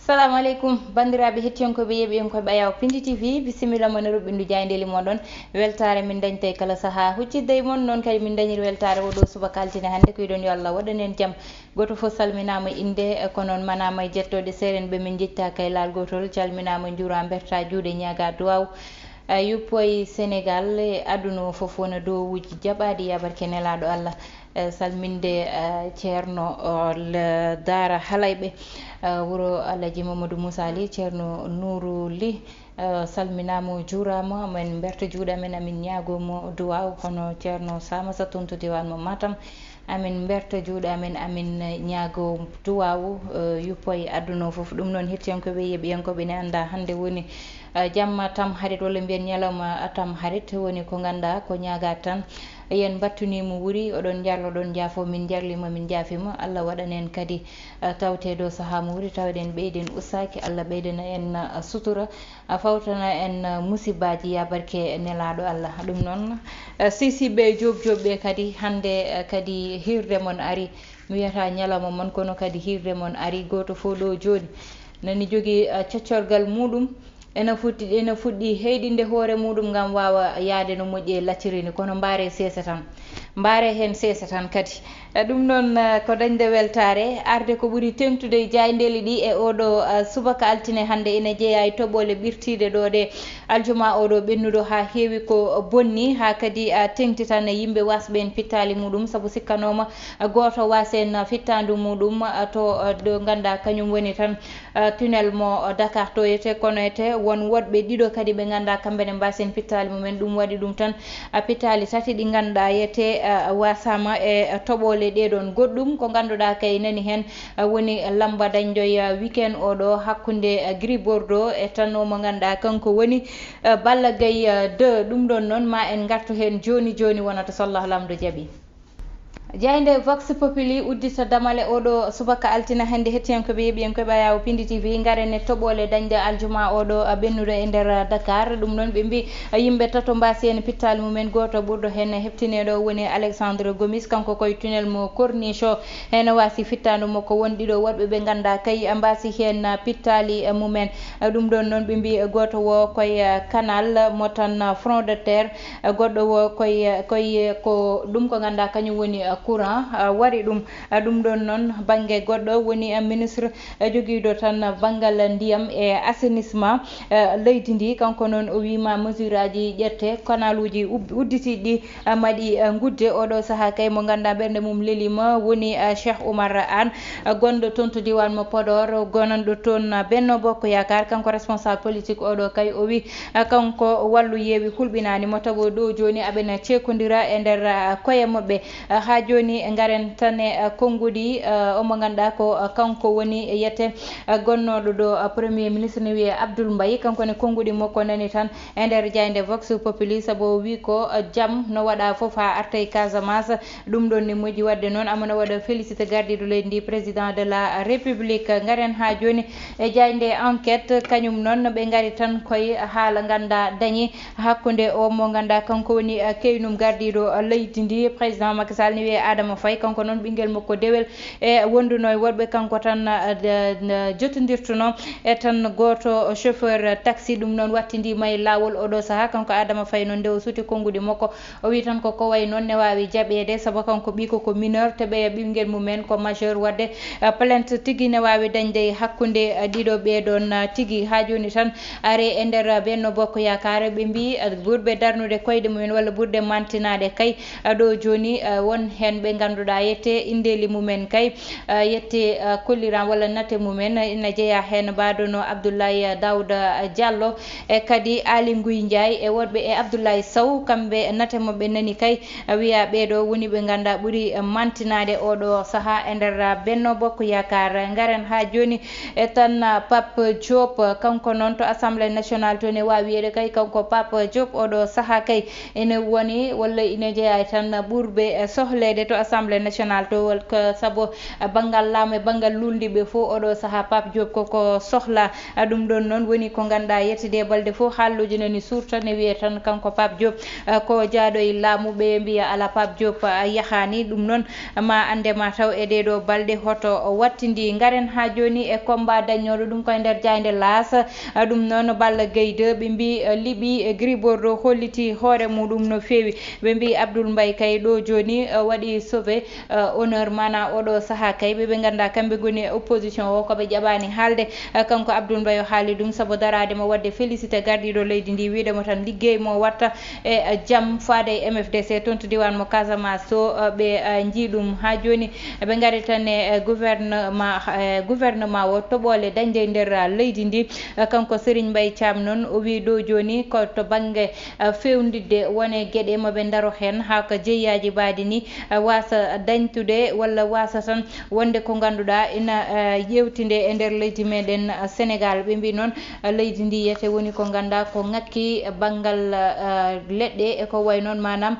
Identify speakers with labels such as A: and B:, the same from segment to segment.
A: Assalamu alaikum bandiraɓe hettiyankoɓe yeɓiyankoɓe ɓayaw Pindi TV bisimilla moon ruɓɓindu jaydeli moɗon weltare min dañta kala saaha huccidde e moon noon kadi min dañiri weltare oɗo subaka altine hannde ko yiɗon yo Allah waɗanen jaam goto fof salminama inde ko noon manama e jettode seren ɓe min jettaka e laal gotol calminama juura berta juuɗe ñaga duwaw yuppoye Sénégal e aduna o foof wona dowuji jaɓaɗi yabarke nelaɗo Allah salminde ceerno Dara Halayɓe wuro Alaji Mamadou Moussa Ly ceerno Nourou Ly salminama juurama amin berta juuɗe amen amin ñagomo duwaw hono ceerno Samassa toon to diwan mo Matam amin berta juuɗe amen amin ñaago duwaw yuppoye aduna o foof ɗum noon hettiyankoɓe yeeɓiyankoɓe ne anda hannde woni jamma tam harit walla mbiyen ñalawma tam harit woni ko ganduɗa ko ñaaga tan yen battunimo wuuri oɗon jarlo ɗon jaafo min jarlima min jaafima Allah waɗan en kadi tawteɗo saaha mo wuuri tawɗen ɓeyden ustaki Allah ɓeydana en sutura fawtana en musibbaji ya barke nelaɗo Allah ɗum noon sisiɓe jobjoɓɓe kadi hande kadi hirde mon ari mi wiyata ñalawma moon kono kadi hirde mon ari goto fo ɗo joni nani jogui coccorgal muɗum ene fuɗɗi heyɗinde hoore muɗum gam wawa yaade no moƴƴi e laccirini kono mbaare sesa tan mbaare hen sesa tan kadi ɗum noon ko dañde weltare arde ko ɓuuri tengtude e jaydeli ɗi e oɗo subaka altine hannde ene jeeya e toɓɓole ɓirtiɗe ɗo ɗe aljuma oɗo ɓennuɗo ha heewi ko bonni ha kadi tengti tan yimɓe wasɓe en fittali muɗum saabu sikkanoma goto wasen fittandu muɗum to ɗo ganduɗa kañum woni tan tunnel mo Dakar to yete kono ete won woɗɓe ɗiɗo kadi ɓe ganduɗa kamɓene mbasen fittali mumen ɗum waɗi ɗum tan pittali tati ɗi ganduɗa yete wasama e toɓole ɗeɗon goɗɗum ko ganduɗa kay nani hen woni lamba dañjoya weekend oɗo hakkude Gris Bordeaux e tan omo ganduɗa kanko woni Balla Gaye 2 ɗum ɗon noon ma en gartu hen joni joni wonata so Allah lamdo jaaɓi jeyde vox populi uddita damale oɗo subaka altine hannde hettiyankoɓe yeeɓiyankoɓe ɓayaw Pindi TV garen e toɓole dañde aljuma oɗo ɓennuɗo e nder Dakar ɗum noon ɓe mbi yimɓe tato mbasi hen pittali mumen goto ɓurɗo hen heptineɗo woni Alexandre Gomis kanko koye tunnel mo Corniche o hen wasi fittandu makko won ɗiɗo woɗɓe ɓe ganduɗa kay mbasi hen pittali mumen ɗum ɗon noon ɓe mbi goto wo koye canal mo tan front de terre goɗɗo wo koye ko ɗum ko ganduɗa kañum woni courant wari ɗum ɗon noon banggue goɗɗo woni ministre joguiɗo tan banggal ndiyam e assainissement leydi ndi kanko noon o wima mesure aji ƴette canal uji udditiɗi maɗi gudde oɗo saaha kay mo ganduɗa ɓerde mum lelima woni Cheikh Oumar Anne gonɗo toon to diwan mo Podor gonanɗo toon Benno Bokk Yakar kanko responsable politique oɗo kay o wi kanko wallu yeewi hulɓinani mo tago ɗo joni aɓena cekodira e nder koye mabɓe ha joni garen tan e konngudi omo ganduɗa ko kanko woni yette gonnoɗo ɗo premier ministre ne wiye Abdoul Mbaye kanko ne konngudi makko nani tan e nder jayde vox populi saabu o wi ko jaam no waɗa foof ha arta e Casamance ɗum ɗon ne moƴƴi wadde noon amana waɗa félicité gardiɗo leydi ndi président de la république garen ha joni e jayde enquête kañum noon ɓe gari tan koye haala ganduɗa dañi hakkude o mo ganduɗa kanko woni keynum gardiɗo leydi ndi président Macky Sall ne wiye Adama Faye kanko noon ɓinguel makko dewel e wonduno e woɗɓe kanko tan jotodirtuno e tan goto chauffeur taxi ɗum noon wattidima e lawol oɗo saaha kanko Adama Faye noon nde o suuti konngudi makko o wi tan koko way noon ne wawi jaɓede saabu kanko ɓiko ko mineur te ɓe ɓinguel mumen ko majeur wadde plainte tigui ne wawi dañde hakkude ɗiɗo ɓeɗon tigui ha joni tan are e nder Benno Bokk Yakar ɓe mbi ɓurɓe darnude koyɗe mumen walla ɓurɗe mantinade kay ɗo joni won hen ɓe ganduɗa yette indeli mumen kay yette kolliran walla natte mumen ina jeeya hen mbaɗono Abdoulaye Daouda Diallo e kadi Ali Nguy Ndiaye e woɗɓe e Abdoulaye Sow kamɓe natte mabɓe nani kay wiya ɓeɗo woni ɓe ganduɗa ɓuuri mantinade oɗo saaha e nder Benno Bokk Yakar garen ha joni e tan Pape Diop kanko noon to assemblée nationale to ne wawi wiyede kay kanko Pape Diop oɗo saaha kay ene woni walla ine jeeya tan ɓurɓe sohle yeyde to assemblée nationale to ko sabo bangal laamu e bangal lulndiɓe fof oɗo saaha Pape Diop koko sohla ɗum ɗon noon woni ko ganduɗa yettide balde fof haalluji nani surta ne wiye tan kanko Pape Diop ko jaaɗo e laamuɓe mbiya ala Pape Diop yahani ɗum noon ma andema taw e ɗeɗo balɗe hoto wattidi. Garen ha joni e combat dañoɗo ɗum koye nder jayde laas ɗum noon Balla Gaye 2 ɓe mbi liiɓi Gris Bordeaux holliti hoore muɗum no fewi. ɓe mbi Abdoul Mbaye kay ɗo joni waɗi sauvé honneur mana oɗo saaha kay ɓe ganduɗa kamɓe goni opposition o koɓe ƴaɓani haalde kanko Abdoul Mbaye o haali ɗum saabu darade mo wadde félicité gardiɗo leydi ndi wiidemo tan liggey mo watta e jaam faade e MFDC toon to diwan mo Casamance to ɓe jiiɗum ha joni ɓe gari tan e gouvernement o toɓole dañde nder leydi ndi kanko Serigne Mbaye Thiam noon o wi ɗo joni ko to banggue fewnidde wone gueɗe moɓe daro hen ha ko jeeyaji baadi ni wasa dañtude walla wasa tan wonde ko ganduɗa ina yewtide e nder leydi meɗen Sénégal. ɓe mbi noon leydi ndi yete woni ko ganduɗa ko ngakki banggal leɗɗe e ko way noon manam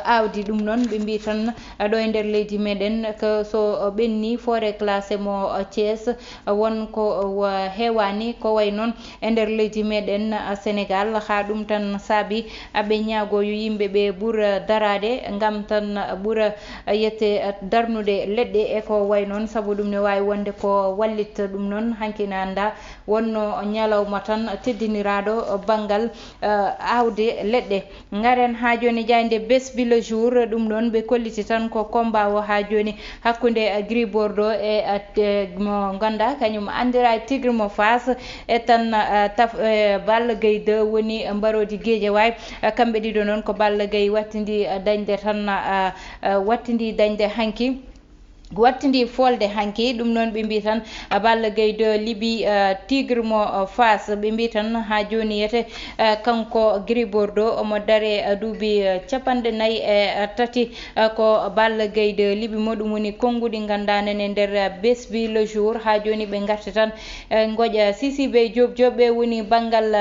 A: awdi ɗum noon ɓe mbi tan ɗo e nder leydi meɗen ko so ɓenni forêt classé mo Thiès wonko hewani ko way noon e nder leydi meɗen Sénégal ha ɗum tan saabi aɓe ñaago yo yimɓe ɓe ɓuura darade gam tan ɓuura yette darnude leɗɗe e ko way noon saabu ɗum ne wawi wonde ko wallitta ɗum noon hankina anda wonno ñalawma tan teddiniraɗo banggal awde leɗɗe. Garen ha joni jayde besbi le jour ɗum ɗon ɓe kolliti tan ko combat o ha joni hakkude Gris Bordeaux e mo ganda kañum andira Tigre mo Fass e tan Balla Gaye 2 woni mbarodi Guédiawaye kamɓe ɗiɗo noon ko Balla Gaye wattidi dañde tan wattidi dañde hanki wattidi folde hanki ɗum noon ɓe mbi tan Balla Gaye 2 liiɓi Tigre mo Fass ɓe mbi tan ha joni yete kanko Gris Bordeaux omo daare duuɓi 43 ko Balla Gaye 2 liiɓi mo ɗum woni konnguɗi gandanene nder besbi le jour ha joni ɓe garti tan goƴa Sisibe Diop ɓe woni banggal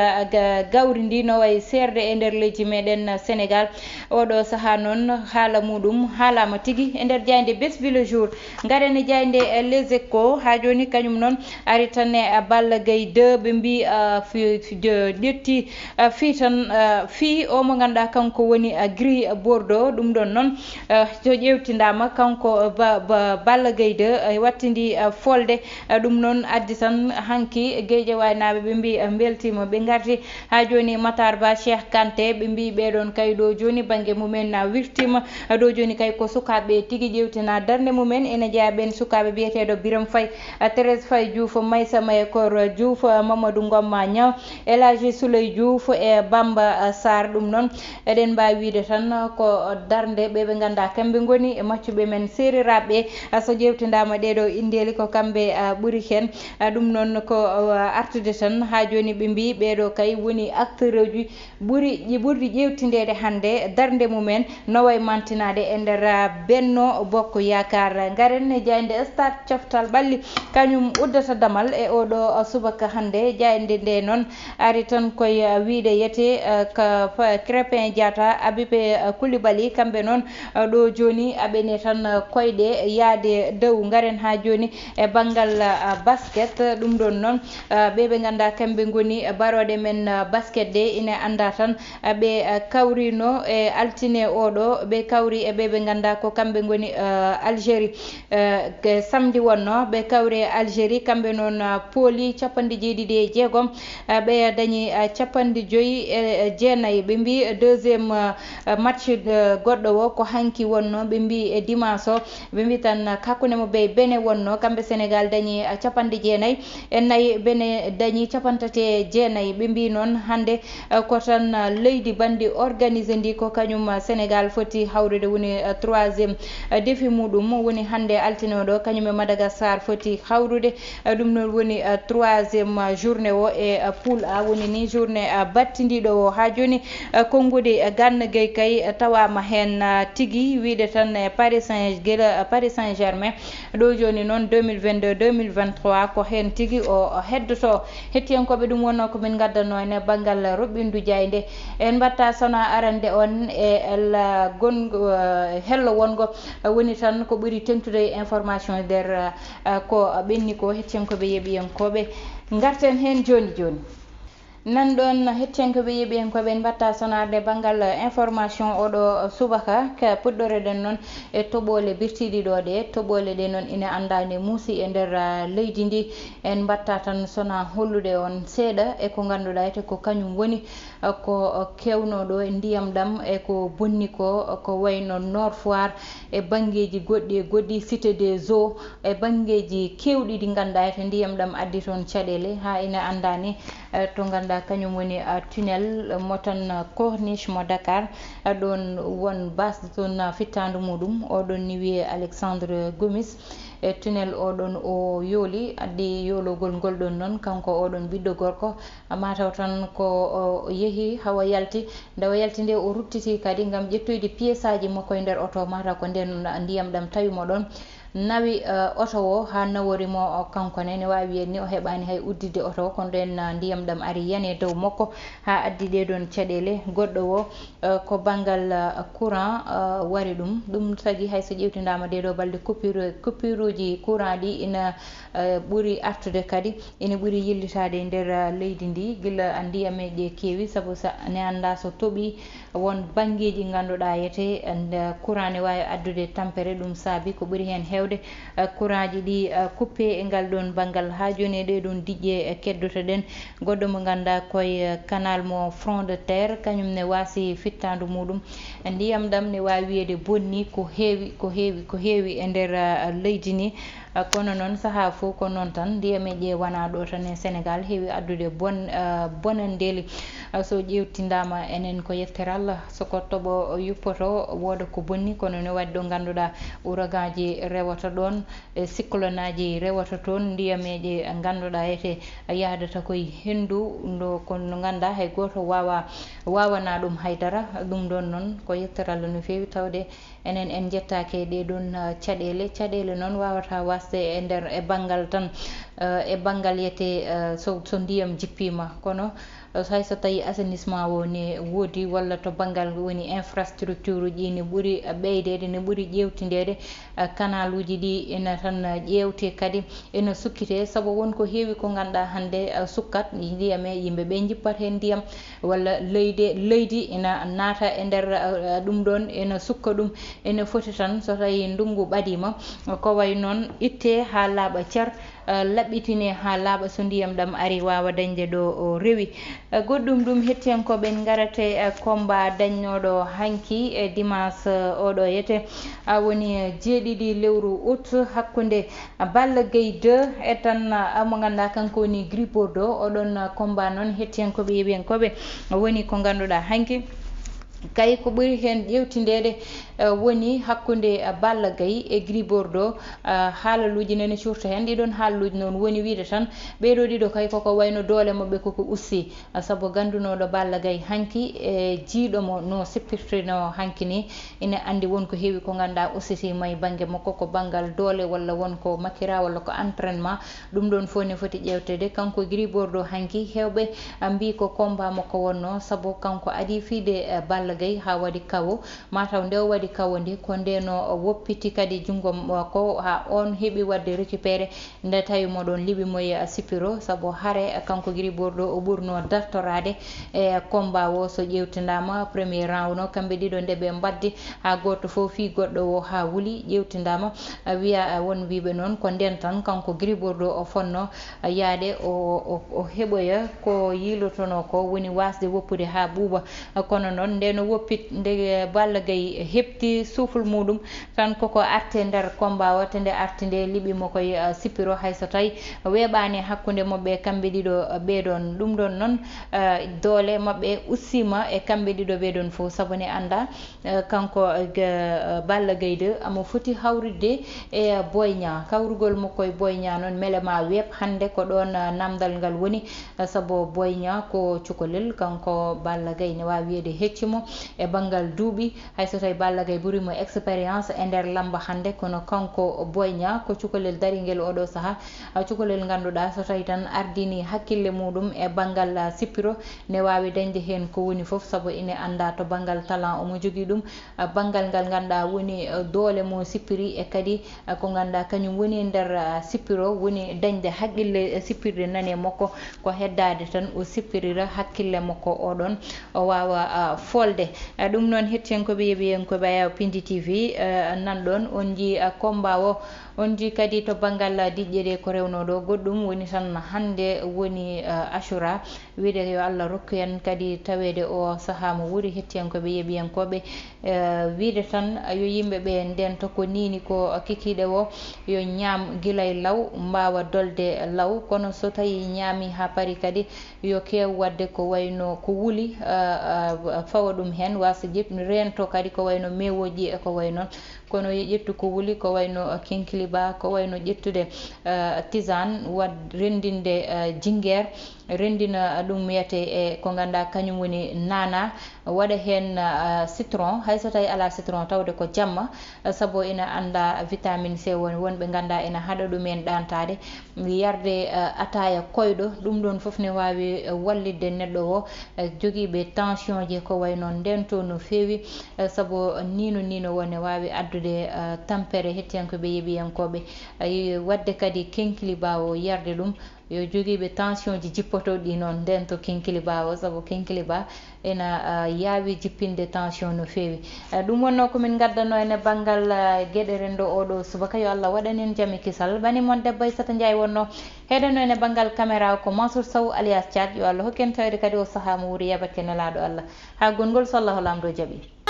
A: gawri ndi no way serde e nder leydi meɗen Sénégal oɗo saaha noon haala muɗum haalama tigui e nder jayde besbi le jour. Garene jayde les échos ha joni kañum noon ari tan e Balla Gaye 2 ɓe mbi ƴetti fi tan fi o mo ganduɗa kanko woni Gris Bordeaux ɗum ɗon noon so ƴewtidama kanko Balla Gaye 2 wattidi folde ɗum noon addi tan hanki Guédiawaye naɓe ɓe mbi beltima ɓe garti ha joni Matar Ba Cheikh Kanté ɓe mbi ɓeɗon kay ɗo joni banggue mumen na wirtima ɗo joni kay ko sukaɓe tigui ƴewtina darde mumen ene jeeya ɓen sukaɓe biyeteɗo Biram Faye Thérèse Faye Diouf Maysa Mayakor Diouf Mamadou Ngomma Niaw Elhaji Souley Diouf e Bamba Sarr ɗum noon eɗen mbawi wiide tan ko darde ɓe ganda kamɓe goni e maccuɓe men seriraɓe so ƴewtidama ɗeɗo indeli ko kamɓe ɓuuri hen ɗum noon ko artude tan ha joni ɓe mbi ɓeɗo kay woni acteur uji ɓurɗi ƴewtidede hande darde mumen no way mantinade e nder Benno Bokk Yakar. Garen e jayde stade coftal ɓalli kañum uddata damal e oɗo subaka hande jayde nde noon ari tan koye wiide yete Crépin Diatta Abibe Coulibaly kamɓe noon ɗo joni aɓene tan koyɗe yaade dow. Garen ha joni e banggal basket ɗum ɗon noon ɓe ganda kamɓe goni baroɗe men basket ɗe ina anda tan ɓe kawrino e altine oɗo ɓe kawri e ɓe ganda ko kamɓe goni Algérie samedi wonno ɓe kawri e Algérie kamɓe noon pooli 76 ɓe dañi 59 ɓe mbi deuxiéme match goɗɗo o ko hanki wonno ɓe mbi e dimanche o ɓe mbi tan hakkude mo ɓe Bénin wonno kamɓe Sénégal dañi 94 Bénin dañi 39 ɓe mbi noon hande ko tan leydi bandi organisé ndi ko kañum Sénégal foti hawrude woni 3e défi muɗum woni hande altino ɗo kañum e Madagascar foti hawrude ɗum non woni 3e journée o e poule A woni ni journée battidiɗo o ha joni konngudi Gana Gueye kay tawama hen tigui wiide tan e Paris Saint-Germain ɗo joni noon 2022 2023 ko hen tigui o heddoto. hettiyankoɓe ɗum wonno komin gaddanno ene banggal roɓɓindu jayde en mbatta sona arande on e hello wongo woni tan ko ɓuuri tengtude information nder ko ɓenni ko hettiyankoɓe yeeɓiyankoɓe garten hen joni joni. nan ɗon hettiyankoɓe yeeɓiyankoɓe en mbatta sonarde banggal information oɗo subaka ka puɗɗoreɗen noon e toɓole birtiɗi ɗo ɗe toɓole ɗe noon ina andani muusi e nder leydi ndi en mbatta tan sona hollude on seeɗa e ko ganduɗa ete ko kañum woni ko kewnoɗo e ndiyam ɗam e ko bonni ko wayno Nord Foire e banggueji goɗɗi e goɗɗi cité des eaux e banggueji kewɗi ɗi ganduɗa ete ndiyam ɗam addi toon caɗele ha ina andani to ganduɗa kañum woni tunnel mo tan corniche mo Dakar ɗon won basde toon fittandu muɗum oɗon ni wiye Alexandre Gomis e tunnel oɗon o yooli addi yoologol ngol ɗon noon kanko oɗon ɓiɗɗo gorko mataw tan ko yeehi hawa yalti nde o yalti nde o ruttiti kadi gam ƴettoyde pièce aji makko e nder auto mataw ko nden ndiyam ɗam tawimo ɗon nawi auto o ha naworimo kankone ne wawi wiyen ni o heɓani hay uddide auto o ko nden ndiyam ɗam ari yane dow makko ha addi ɗeɗon caɗele goɗɗo o ko banggal courant wari ɗum tagui hayso ƴewtidama ɗeɗo balɗe coupure uji courant ɗi ina ɓuuri artude kadi ina ɓuuri yillitade e nder leydi ndi guila ndiyameje keewi saabu ne anda so tooɓi won banggueji ganduɗa yete courant ne wawi addude tampere ɗum saabi ko ɓuuri hen hewde courant ji ɗi coupé e ngal ɗon banggal ha joni e ɗeɗon diƴƴe keddotoɗen goɗɗo mo ganduɗa koye canal mo front de terre kañum ne wasi fittandu muɗum ndiyam ɗam ne wawi wiyede bonni ko heewi e nder leydi ni kono noon saaha fo ko noon tan ndiyameje wona ɗo tan e Sénégal heewi addude bonandeli so ƴewtidama enen ko yettere Allah soko tooɓo yuppoto wooda ko bonni kono ne waɗi ɗo ganduɗa ouragan ji rewata ɗon e cyclone aji rewata toon ndiyameje ganduɗa ete yahdata koye hendu kono ganduɗa hay goto wawana ɗum haydara ɗum ɗon noon ko yettere Allah no fewi tawde enen en jettake ɗeɗon caɗele noon wawata wasde e nder e banggal tan e banggal yete so ndiyam jippima kono hayso tawi assainissement o ne woodi walla to banggal woni infrastructure uji ne ɓuuri ɓeydede ne ɓuuri ƴewtidede canal uji ɗi ina tan ƴewte kadi ina sukkite saabu wonko heewi ko ganduɗa hande sukkat ndiyame yimɓeɓe jippat hen ndiyam walla leydi ina naata e nder ɗum ɗon ina sukka ɗum ina foti tan so tawi ndungu ɓaɗima ko way noon itte ha laaɓa ceer laɓɓitine ha laaɓa so ndiyam ɗam ari wawa dañde ɗo rewi goɗɗum ɗum hettiyankoɓe garate combat dañnoɗo hanki e dimanche oɗo yete woni jeeɗiɗi lewru août hakkude Balla Gaye 2 e tan mo ganduɗa kanko woni Gris Bordeaux oɗon combat noon hettiyankoɓe yeeɓiyankoɓe woni ko ganduɗa hanki kay ko ɓuuri hen ƴewtidede woni hakkude Balla Gaye e Gris Bordeaux haalaluji nene curta hen ɗiɗon haalaluji noon woni wiide tan ɓeɗo ɗiɗo kay koko wayno doole mabɓe koko ussi saabu gandunoɗo Balla Gaye hanki e jiiɗomo no seppirtino hanki ni ina andi wonko heewi ko ganduɗa ussitima e banggue makko ko banggal doole walla wonko makira walla ko entraînement ɗum ɗon fo ne foti ƴewtede kanko Gris Bordeaux hanki hewɓe mbi ko combat makko wonno saabu kanko adi fiide Balla Gaye ha waɗi kawo mataw nde o waɗi kawo ndi ko ndeno woppiti kadi jungo ko ha on heeɓi wadde récupéré nde tawi moɗon liɓimoye sipiro saabu haare kanko Gris Bordeaux o ɓurno dartorade e combat o so ƴewtidama premier round o kamɓe ɗiɗo nde ɓe mbaddi ha goto fo fi goɗɗo o ha wuuli ƴewtidama wiya won wiɓe noon ko nden tan kanko Gris Bordeaux o fonno yaade o heɓoya ko yilotono ko woni wasde woppude ha ɓuuɓa kono noon nde no woppit nde Balla Gaye hepti suuful muɗum tan koko arte nder combat o nde arti nde liɓimo koye sippiro hayso tawi weeɓani hakkude mabɓe kamɓe ɗiɗo ɓeeɗon ɗum ɗon noon doole mabɓe ussima e kamɓe ɗiɗo ɓeeɗon fof saabu ne anda kanko Balla Gaye 2 amo foti hawridde e Boy Niang kawrugol makko e Boy Niang noon melema weeb hande ko ɗon namdal ngal woni saabu Boy Niang ko cukalel kanko Balla Gaye ne wawi wiyede heccimo e banggal duuɓi hayso tawi Balla Gaye ɓuurimo expérience e nder lamba hande kono kanko Boy Niang ko cukalel dariguel oɗo saaha cukalel ganduɗa so tawi tan ardini hakkille muɗum e banggal sippiro ne wawi dañde hen ko woni foof saabu ine anda to banggal talent omo jogui ɗum banggal ngal ganduɗa woni doole mo sippiri e kadi ko ganduɗa kañum woni nder sippiro woni dañde haqqille sippirde nane makko ko heddade tan o sippirira hakkille makko oɗon o wawa folde ɗum noon hettiyankoɓe yeeɓiyankoɓe ayaw Pindi TV nanɗon on jii combat o on jii kadi to banggal diƴƴe ɗe ko rewno ɗo goɗɗum woni tan hande woni Ashura wiide yo Allah rokku en kadi tawede o saaha mo wuuri hettiyankoɓe yeeɓiyankoɓe wiide tan yo yimɓeɓe nden to ko nini ko kikiɗe o yo ñaam guilay law mbawa dolde law kono so tawi ñaami ha paari kadi yo kew wadde ko wayno ko wuuli fawa ɗum hen wasa rento kadi ko wayno mewoji e ko wayno kono yo ƴettu ko wuuli ko wayno kinkiliba ko wayno ƴettude tisane rendinde jinguére rendina ɗum wiyete e ko ganduɗa kañum woni nana waɗa hen citron hayso tawi ala citron tawde ko jamma saabu ina anda vitamine C woni wonɓe ganduɗa ina haɗa ɗumen ɗantade yarde ataya koyɗo ɗum ɗon foof ne wawi wallidde neɗɗo o joguiɓe tension ji ko wayno nden to no fewi saabu nino wone wawi addude tampere hettiyankoɓe yeeɓiyankoɓe wadde kadi kenkiliba o yarde ɗum yo joguiɓe tension ji jippoto ɗi noon nden to kenkiliba o saabu kenkiliba ena yaawi jippinde tension no fewi ɗum wonno komin gaddano ene banggal gueɗe rendo oɗo subaka yo Allah waɗanen jaami kisal bani moon debbo Aissata Ndiaye wonno heɗeno ene banggal caméra ko Mansour Sow alias Thiat yo Allah hokken tawde kadi o saaha mo wuuri yaɓate nelaɗo Allah ha gongol so Allah lamɗo jaaɓi